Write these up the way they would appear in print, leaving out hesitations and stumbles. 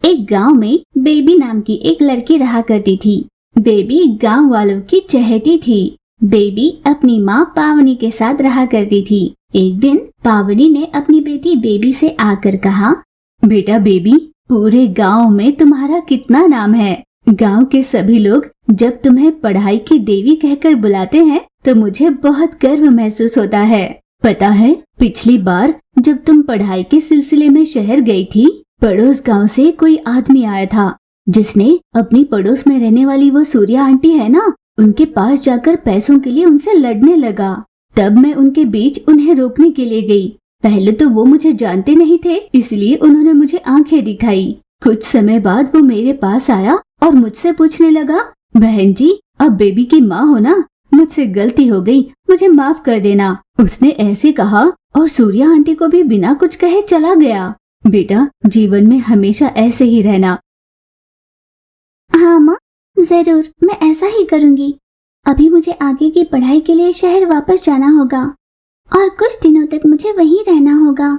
एक गांव में बेबी नाम की एक लड़की रहा करती थी। बेबी गांव वालों की चहेती थी। बेबी अपनी माँ पावनी के साथ रहा करती थी। एक दिन पावनी ने अपनी बेटी बेबी से आकर कहा, बेटा बेबी, पूरे गांव में तुम्हारा कितना नाम है। गांव के सभी लोग जब तुम्हें पढ़ाई की देवी कहकर बुलाते हैं तो मुझे बहुत गर्व महसूस होता है। पता है, पिछली बार जब तुम पढ़ाई के सिलसिले में शहर गई थी, पड़ोस गांव से कोई आदमी आया था जिसने अपनी पड़ोस में रहने वाली वो सूर्या आंटी है ना, उनके पास जाकर पैसों के लिए उनसे लड़ने लगा। तब मैं उनके बीच उन्हें रोकने के लिए गई। पहले तो वो मुझे जानते नहीं थे, इसलिए उन्होंने मुझे आंखें दिखाई। कुछ समय बाद वो मेरे पास आया और मुझसे पूछने लगा, बहन जी, अब बेबी की माँ हो ना, मुझसे गलती हो गई, मुझे माफ कर देना। उसने ऐसे कहा और सूर्या आंटी को भी बिना कुछ कहे चला गया। बेटा, जीवन में हमेशा ऐसे ही रहना। हाँ माँ, जरूर, मैं ऐसा ही करूँगी। अभी मुझे आगे की पढ़ाई के लिए शहर वापस जाना होगा और कुछ दिनों तक मुझे वहीं रहना होगा।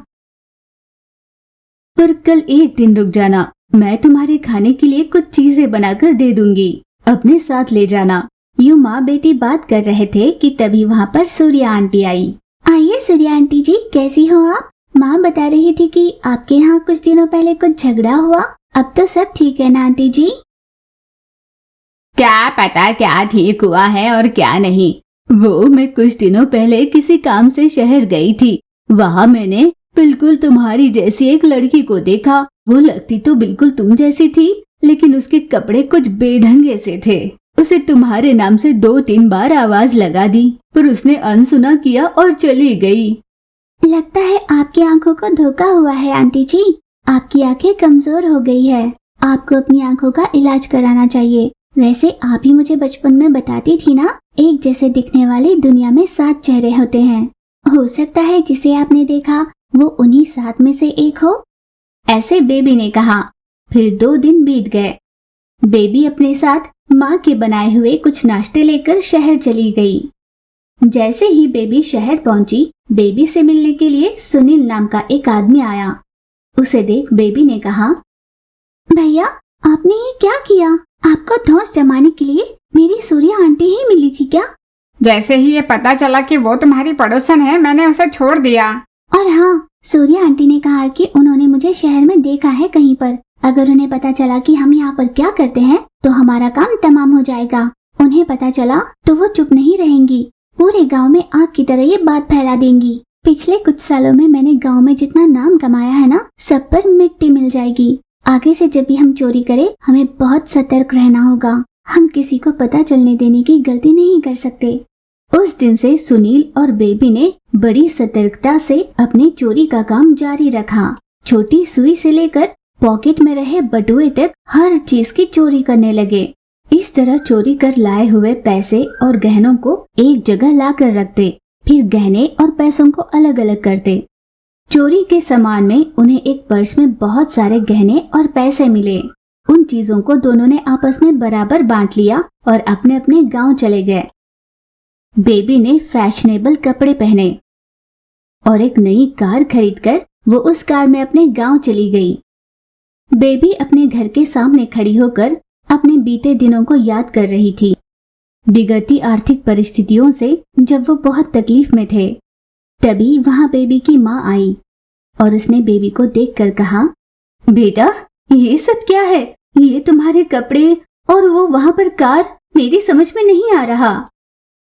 पर कल एक दिन रुक जाना, मैं तुम्हारे खाने के लिए कुछ चीजें बनाकर दे दूंगी, अपने साथ ले जाना। यूं माँ बेटी बात कर रहे थे कि तभी वहाँ पर सूर्या आंटी आई। आइए सूर्या आंटी जी, कैसी हो आप? माँ बता रही थी कि आपके यहाँ कुछ दिनों पहले कुछ झगड़ा हुआ, अब तो सब ठीक है ना आंटी जी? क्या पता क्या ठीक हुआ है और क्या नहीं। वो मैं कुछ दिनों पहले किसी काम से शहर गई थी। वहाँ मैंने बिल्कुल तुम्हारी जैसी एक लड़की को देखा। वो लगती तो बिल्कुल तुम जैसी थी, लेकिन उसके कपड़े कुछ बेढंगे से थे। उसे तुम्हारे नाम से 2-3 बार आवाज लगा दी, पर उसने अनसुना किया और चली गई। लगता है आपकी आंखों को धोखा हुआ है आंटी जी। आपकी आंखें कमजोर हो गई है। आपको अपनी आंखों का इलाज कराना चाहिए। वैसे आप ही मुझे बचपन में बताती थी ना, एक जैसे दिखने वाली दुनिया में 7 चेहरे होते हैं। हो सकता है जिसे आपने देखा वो उन्हीं 7 में से एक हो। ऐसे बेबी ने कहा। फिर 2 दिन बीत गए। बेबी अपने साथ माँ के बनाए हुए कुछ नाश्ते लेकर शहर चली गई। जैसे ही बेबी शहर पहुंची, बेबी से मिलने के लिए सुनील नाम का एक आदमी आया। उसे देख बेबी ने कहा, भैया, आपने ये क्या किया? आपको धौंस जमाने के लिए मेरी सूर्या आंटी ही मिली थी क्या? जैसे ही ये पता चला कि वो तुम्हारी पड़ोसन है, मैंने उसे छोड़ दिया। और हाँ, सूर्या आंटी ने कहा कि उन्होंने मुझे शहर में देखा है कहीं पर। अगर उन्हें पता चला कि हम यहाँ पर क्या करते हैं तो हमारा काम तमाम हो जाएगा। उन्हें पता चला तो वो चुप नहीं रहेंगी, पूरे गांव में आग की तरह ये बात फैला देंगी। पिछले कुछ सालों में मैंने गांव में जितना नाम कमाया है ना, सब पर मिट्टी मिल जाएगी। आगे से जब भी हम चोरी करें, हमें बहुत सतर्क रहना होगा। हम किसी को पता चलने देने की गलती नहीं कर सकते। उस दिन से सुनील और बेबी ने बड़ी सतर्कता से अपने चोरी का काम जारी रखा। छोटी सुई से लेकर पॉकेट में रहे बटुए तक हर चीज की चोरी करने लगे। इस तरह चोरी कर लाए हुए पैसे और गहनों को एक जगह लाकर रखते, फिर गहने और पैसों को अलग अलग करते। चोरी के सामान में उन्हें एक पर्स में बहुत सारे गहने और पैसे मिले। उन चीजों को दोनों ने आपस में बराबर बांट लिया और अपने अपने गांव चले गए। बेबी ने फैशनेबल कपड़े पहने और एक नई कार खरीदकर वो उस कार में अपने गांव चली गई। बेबी अपने घर के सामने खड़ी होकर अपने बीते दिनों को याद कर रही थी। बिगड़ती आर्थिक परिस्थितियों से जब वो बहुत तकलीफ में थे, तभी वहां बेबी की माँ आई और उसने बेबी को देखकर कहा, बेटा, ये सब क्या है? ये तुम्हारे कपड़े और वो वहां पर कार, मेरी समझ में नहीं आ रहा।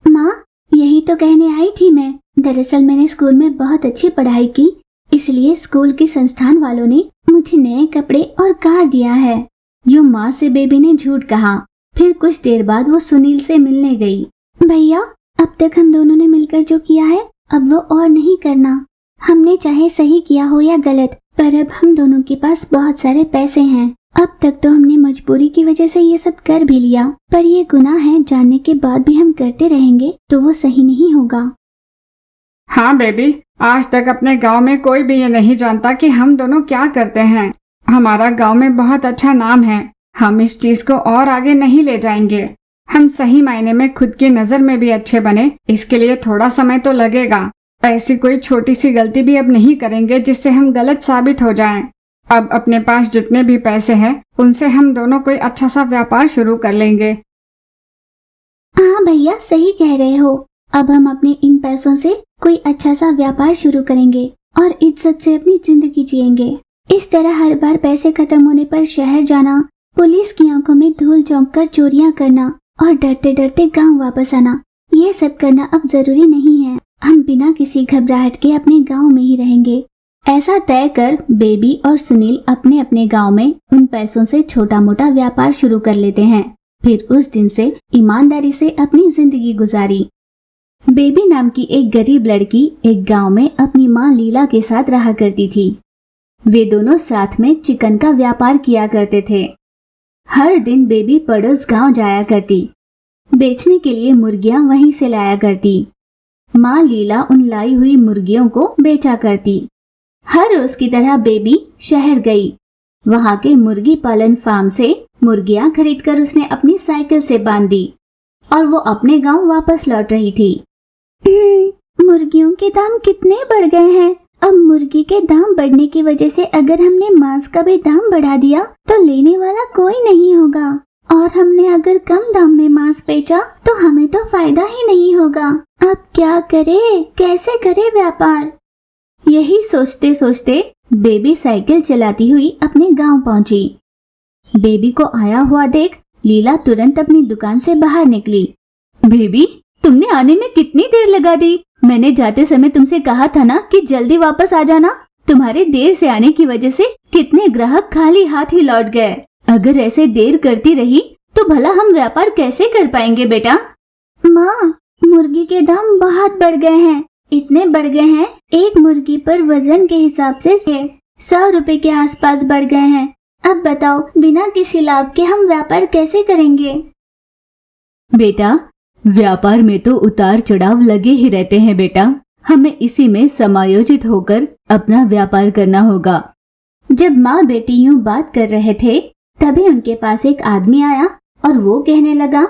माँ, यही तो कहने आई थी मैं। दरअसल मैंने स्कूल में बहुत अच्छी पढ़ाई की, इसलिए स्कूल के संस्थान वालों ने मुझे नए कपड़े और कार दिया है। यूं माँ से बेबी ने झूठ कहा। फिर कुछ देर बाद वो सुनील से मिलने गई। भैया, अब तक हम दोनों ने मिलकर जो किया है, अब वो और नहीं करना। हमने चाहे सही किया हो या गलत, पर अब हम दोनों के पास बहुत सारे पैसे हैं। अब तक तो हमने मजबूरी की वजह से ये सब कर भी लिया, पर ये गुनाह है, जानने के बाद भी हम करते रहेंगे तो वो सही नहीं होगा। हाँ बेबी, आज तक अपने गांव में कोई भी ये नहीं जानता कि हम दोनों क्या करते हैं। हमारा गांव में बहुत अच्छा नाम है। हम इस चीज को और आगे नहीं ले जाएंगे। हम सही मायने में खुद की नजर में भी अच्छे बने, इसके लिए थोड़ा समय तो लगेगा। ऐसी कोई छोटी सी गलती भी अब नहीं करेंगे जिससे हम गलत साबित हो जाएं। अब अपने पास जितने भी पैसे हैं उनसे हम दोनों कोई अच्छा सा व्यापार शुरू कर लेंगे। हाँ भैया, सही कह रहे हो। अब हम अपने इन पैसों से कोई अच्छा सा व्यापार शुरू करेंगे और इज्जत से अपनी जिंदगी जिएंगे। इस तरह हर बार पैसे खत्म होने पर शहर जाना, पुलिस की आंखों में धूल झोंक कर चोरियां करना और डरते डरते गांव वापस आना, ये सब करना अब जरूरी नहीं है। हम बिना किसी घबराहट के अपने गांव में ही रहेंगे। ऐसा तय कर बेबी और सुनील अपने अपने गांव में उन पैसों से छोटा मोटा व्यापार शुरू कर लेते हैं। फिर उस दिन से ईमानदारी से अपनी जिंदगी गुजारी। बेबी नाम की एक गरीब लड़की एक गांव में अपनी माँ लीला के साथ रहा करती थी। वे दोनों साथ में चिकन का व्यापार किया करते थे। हर दिन बेबी पड़ोस गांव जाया करती। बेचने के लिए मुर्गियां वहीं से लाया करती। माँ लीला उन लाई हुई मुर्गियों को बेचा करती। हर रोज की तरह बेबी शहर गई। वहां के मुर्गी पालन फार्म से मुर्गियां खरीदकर उसने अपनी साइकिल से बांध दी और वो अपने गांव वापस लौट रही थी। मुर्गियों के दाम कितने बढ़ गए हैं। अब मुर्गी के दाम बढ़ने की वजह से अगर हमने मांस का भी दाम बढ़ा दिया तो लेने वाला कोई नहीं होगा, और हमने अगर कम दाम में मांस बेचा तो हमें तो फायदा ही नहीं होगा। अब क्या करे, कैसे करे व्यापार। यही सोचते सोचते बेबी साइकिल चलाती हुई अपने गांव पहुंची। बेबी को आया हुआ देख लीला तुरंत अपनी दुकान से बाहर निकली। बेबी, तुमने आने में कितनी देर लगा दी? मैंने जाते समय तुमसे कहा था ना कि जल्दी वापस आ जाना। तुम्हारे देर से आने की वजह से कितने ग्राहक खाली हाथ ही लौट गए। अगर ऐसे देर करती रही तो भला हम व्यापार कैसे कर पाएंगे बेटा? माँ, मुर्गी के दाम बहुत बढ़ गए हैं। इतने बढ़ गए हैं, एक मुर्गी पर वजन के हिसाब से 100 रुपए के आसपास बढ़ गए हैं। अब बताओ, बिना किसी लाभ के हम व्यापार कैसे करेंगे? बेटा, व्यापार में तो उतार चढ़ाव लगे ही रहते हैं बेटा। हमें इसी में समायोजित होकर अपना व्यापार करना होगा। जब माँ बेटी यूं बात कर रहे थे तभी उनके पास एक आदमी आया और वो कहने लगा,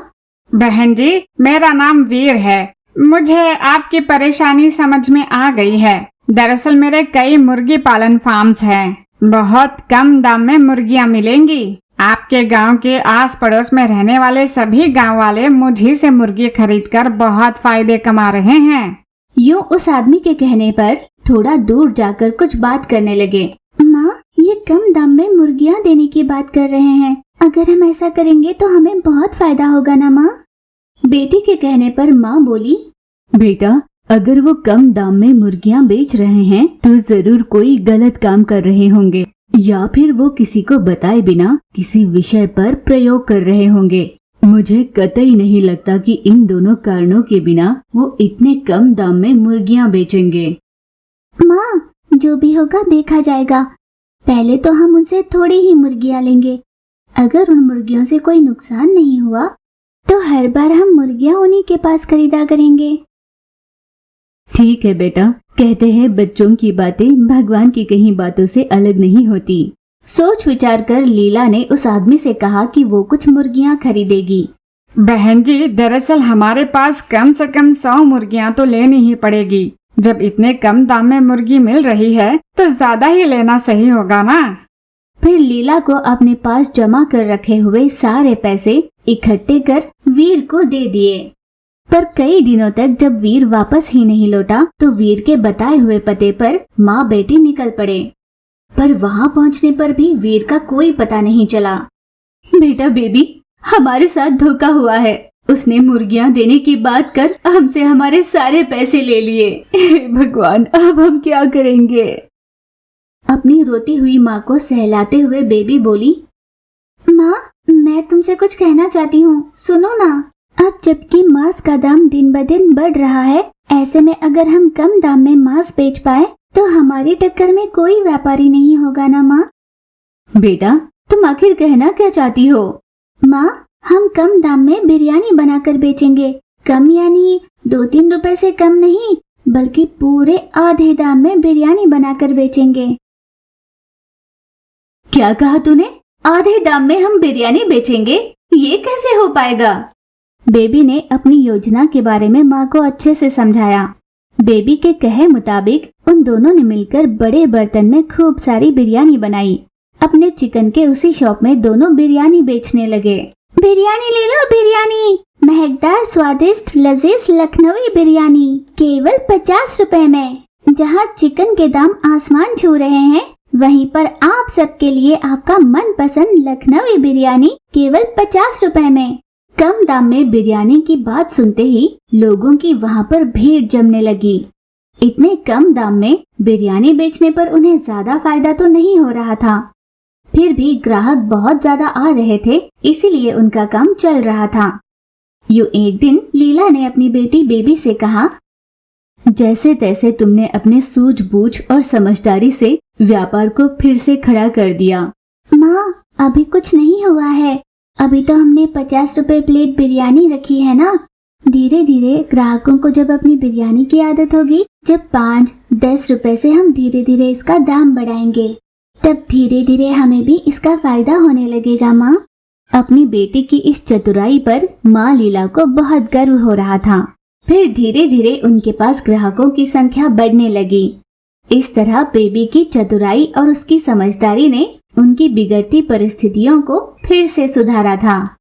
बहन जी, मेरा नाम वीर है। मुझे आपकी परेशानी समझ में आ गई है। दरअसल मेरे कई मुर्गी पालन फार्म्स हैं। बहुत कम दाम में मुर्गियां मिलेंगी। आपके गांव के आस पड़ोस में रहने वाले सभी गांव वाले मुझी से मुर्गी खरीदकर बहुत फायदे कमा रहे हैं। यूं उस आदमी के कहने पर थोड़ा दूर जाकर कुछ बात करने लगे। माँ, ये कम दाम में मुर्गियाँ देने की बात कर रहे हैं। अगर हम ऐसा करेंगे तो हमें बहुत फायदा होगा ना माँ? बेटी के कहने पर माँ बोली, बेटा, अगर वो कम दाम में मुर्गियाँ बेच रहे हैं तो जरूर कोई गलत काम कर रहे होंगे, या फिर वो किसी को बताए बिना किसी विषय पर प्रयोग कर रहे होंगे। मुझे कतई नहीं लगता कि इन दोनों कारणों के बिना वो इतने कम दाम में मुर्गियां बेचेंगे। माँ, जो भी होगा देखा जाएगा। पहले तो हम उनसे थोड़ी ही मुर्गियाँ लेंगे। अगर उन मुर्गियों से कोई नुकसान नहीं हुआ तो हर बार हम मुर्गियाँ उन्हीं के पास खरीदा करेंगे। ठीक है बेटा, कहते हैं बच्चों की बातें भगवान की कही बातों से अलग नहीं होती। सोच विचार कर लीला ने उस आदमी से कहा कि वो कुछ मुर्गियां खरीदेगी। बहन जी, दरअसल हमारे पास कम से कम 100 मुर्गियां तो लेनी ही पड़ेगी। जब इतने कम दाम में मुर्गी मिल रही है तो ज्यादा ही लेना सही होगा ना। फिर लीला को अपने पास जमा कर रखे हुए सारे पैसे इकट्ठे कर वीर को दे दिए। पर कई दिनों तक जब वीर वापस ही नहीं लौटा तो वीर के बताए हुए पते पर माँ बेटी निकल पड़े। पर वहाँ पहुँचने पर भी वीर का कोई पता नहीं चला। बेटा, बेबी, हमारे साथ धोखा हुआ है। उसने मुर्गियां देने की बात कर हमसे हमारे सारे पैसे ले लिए। हे भगवान, अब हम क्या करेंगे? अपनी रोती हुई माँ को सहलाते हुए बेबी बोली, माँ, मैं तुमसे कुछ कहना चाहती हूँ, सुनो ना। अब जबकि मांस का दाम दिन ब दिन बढ़ रहा है, ऐसे में अगर हम कम दाम में मांस बेच पाए तो हमारी टक्कर में कोई व्यापारी नहीं होगा ना माँ? बेटा, तुम आखिर कहना क्या चाहती हो? माँ, हम कम दाम में बिरयानी बनाकर बेचेंगे। कम यानी 2-3 रुपए से कम नहीं, बल्कि पूरे आधे दाम में बिरयानी बनाकर बेचेंगे। क्या कहा तूने? आधे दाम में हम बिरयानी बेचेंगे? ये कैसे हो पाएगा? बेबी ने अपनी योजना के बारे में माँ को अच्छे से समझाया। बेबी के कहे मुताबिक उन दोनों ने मिलकर बड़े बर्तन में खूब सारी बिरयानी बनाई। अपने चिकन के उसी शॉप में दोनों बिरयानी बेचने लगे। बिरयानी ले लो बिरयानी, महकदार स्वादिष्ट लजीज लखनवी बिरयानी केवल 50 रुपए में। जहाँ चिकन के दाम आसमान छू रहे हैं, वहीं पर आप सबके लिए आपका मनपसंद लखनवी बिरयानी केवल 50 रुपए में। कम दाम में बिरयानी की बात सुनते ही लोगों की वहाँ पर भीड़ जमने लगी। इतने कम दाम में बिरयानी बेचने पर उन्हें ज्यादा फायदा तो नहीं हो रहा था, फिर भी ग्राहक बहुत ज्यादा आ रहे थे, इसीलिए उनका काम चल रहा था। यूं एक दिन लीला ने अपनी बेटी बेबी से कहा, जैसे तैसे तुमने अपने सूझबूझ और समझदारी से व्यापार को फिर से खड़ा कर दिया। माँ, अभी कुछ नहीं हुआ है, अभी तो हमने 50 रुपए प्लेट बिरयानी रखी है ना। धीरे धीरे ग्राहकों को जब अपनी बिरयानी की आदत होगी, जब 5-10 रुपए से हम धीरे धीरे इसका दाम बढ़ाएंगे, तब धीरे धीरे हमें भी इसका फायदा होने लगेगा माँ। अपनी बेटी की इस चतुराई पर माँ लीला को बहुत गर्व हो रहा था। फिर धीरे धीरे उनके पास ग्राहकों की संख्या बढ़ने लगी। इस तरह बेबी की चतुराई और उसकी समझदारी ने उनकी बिगड़ती परिस्थितियों को फिर से सुधारा था।